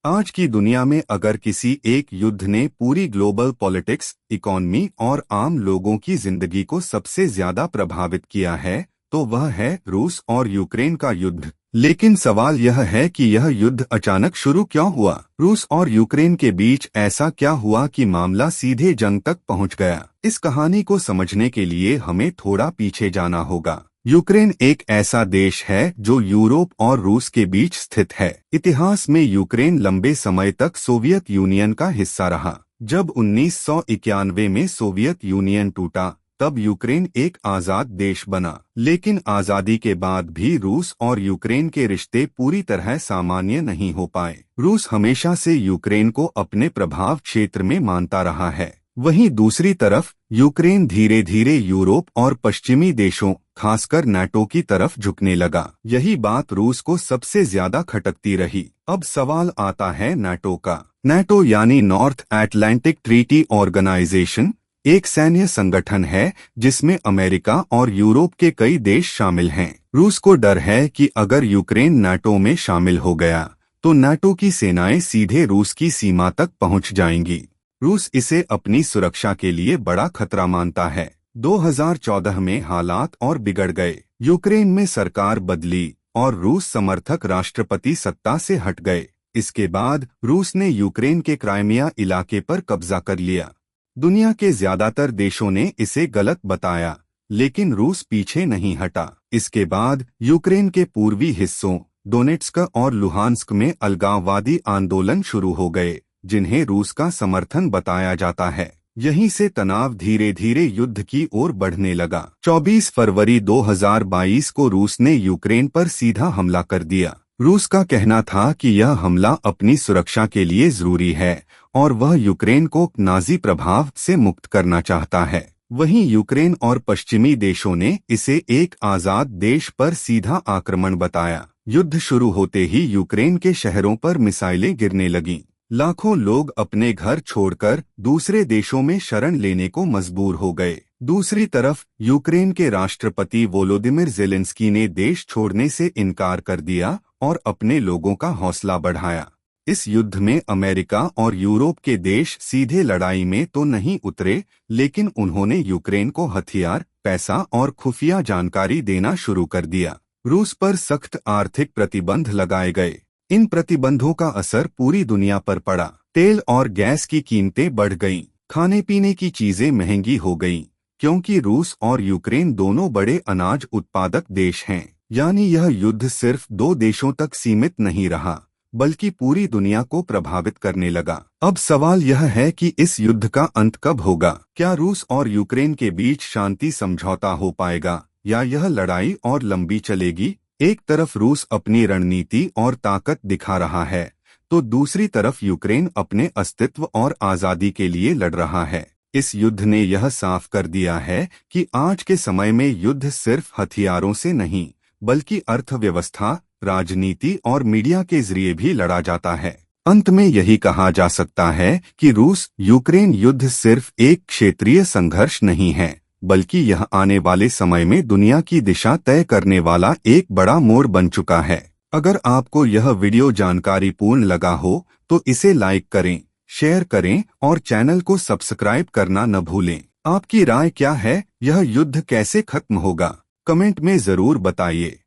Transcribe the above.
आज की दुनिया में अगर किसी एक युद्ध ने पूरी ग्लोबल पॉलिटिक्स, इकोनॉमी और आम लोगों की जिंदगी को सबसे ज्यादा प्रभावित किया है, तो वह है रूस और यूक्रेन का युद्ध। लेकिन सवाल यह है कि यह युद्ध अचानक शुरू क्यों हुआ? रूस और यूक्रेन के बीच ऐसा क्या हुआ कि मामला सीधे जंग तक पहुंच गया? इस कहानी को समझने के लिए हमें थोड़ा पीछे जाना होगा। यूक्रेन एक ऐसा देश है जो यूरोप और रूस के बीच स्थित है। इतिहास में यूक्रेन लंबे समय तक सोवियत यूनियन का हिस्सा रहा। जब 1991 में सोवियत यूनियन टूटा, तब यूक्रेन एक आजाद देश बना। लेकिन आजादी के बाद भी रूस और यूक्रेन के रिश्ते पूरी तरह सामान्य नहीं हो पाए। रूस हमेशा से यूक्रेन को अपने प्रभाव क्षेत्र में मानता रहा है। वहीं दूसरी तरफ यूक्रेन धीरे धीरे यूरोप और पश्चिमी देशों, खासकर नाटो की तरफ झुकने लगा। यही बात रूस को सबसे ज्यादा खटकती रही। अब सवाल आता है नाटो का। नाटो यानी नॉर्थ अटलांटिक ट्रीटी ऑर्गेनाइजेशन एक सैन्य संगठन है जिसमें अमेरिका और यूरोप के कई देश शामिल हैं। रूस को डर है कि अगर यूक्रेन नाटो में शामिल हो गया तो नाटो की सेनाएं सीधे रूस की सीमा तक पहुंच जाएंगी। रूस इसे अपनी सुरक्षा के लिए बड़ा खतरा मानता है। 2014 में हालात और बिगड़ गए। यूक्रेन में सरकार बदली और रूस समर्थक राष्ट्रपति सत्ता से हट गए। इसके बाद रूस ने यूक्रेन के क्राइमिया इलाके पर कब्जा कर लिया। दुनिया के ज्यादातर देशों ने इसे गलत बताया, लेकिन रूस पीछे नहीं हटा। इसके बाद यूक्रेन के पूर्वी हिस्सों डोनेट्स्क और लुहांस्क में अलगाववादी आंदोलन शुरू हो गए, जिन्हें रूस का समर्थन बताया जाता है। यहीं से तनाव धीरे धीरे युद्ध की ओर बढ़ने लगा। 24 फरवरी 2022 को रूस ने यूक्रेन पर सीधा हमला कर दिया। रूस का कहना था कि यह हमला अपनी सुरक्षा के लिए जरूरी है और वह यूक्रेन को नाजी प्रभाव से मुक्त करना चाहता है। वहीं यूक्रेन और पश्चिमी देशों ने इसे एक आजाद देश पर सीधा आक्रमण बताया। युद्ध शुरू होते ही यूक्रेन के शहरों पर मिसाइलें गिरने लगीं। लाखों लोग अपने घर छोड़कर दूसरे देशों में शरण लेने को मजबूर हो गए। दूसरी तरफ यूक्रेन के राष्ट्रपति वोलोदिमिर ज़ेलेंस्की ने देश छोड़ने से इनकार कर दिया और अपने लोगों का हौसला बढ़ाया। इस युद्ध में अमेरिका और यूरोप के देश सीधे लड़ाई में तो नहीं उतरे, लेकिन उन्होंने यूक्रेन को हथियार, पैसा और खुफिया जानकारी देना शुरू कर दिया। रूस पर सख्त आर्थिक प्रतिबंध लगाए गए। इन प्रतिबंधों का असर पूरी दुनिया पर पड़ा। तेल और गैस की कीमतें बढ़ गईं। खाने पीने की चीजें महंगी हो गईं, क्योंकि रूस और यूक्रेन दोनों बड़े अनाज उत्पादक देश हैं। यानी यह युद्ध सिर्फ दो देशों तक सीमित नहीं रहा, बल्कि पूरी दुनिया को प्रभावित करने लगा। अब सवाल यह है कि इस युद्ध का अंत कब होगा? क्या रूस और यूक्रेन के बीच शांति समझौता हो पाएगा या यह लड़ाई और लंबी चलेगी? एक तरफ रूस अपनी रणनीति और ताकत दिखा रहा है, तो दूसरी तरफ यूक्रेन अपने अस्तित्व और आजादी के लिए लड़ रहा है। इस युद्ध ने यह साफ कर दिया है कि आज के समय में युद्ध सिर्फ हथियारों से नहीं, बल्कि अर्थव्यवस्था, राजनीति और मीडिया के जरिए भी लड़ा जाता है। अंत में यही कहा जा सकता है कि रूस यूक्रेन युद्ध सिर्फ एक क्षेत्रीय संघर्ष नहीं है, बल्कि यह आने वाले समय में दुनिया की दिशा तय करने वाला एक बड़ा मोड़ बन चुका है। अगर आपको यह वीडियो जानकारीपूर्ण लगा हो तो इसे लाइक करें, शेयर करें और चैनल को सब्सक्राइब करना न भूलें। आपकी राय क्या है? यह युद्ध कैसे खत्म होगा? कमेंट में जरूर बताइए।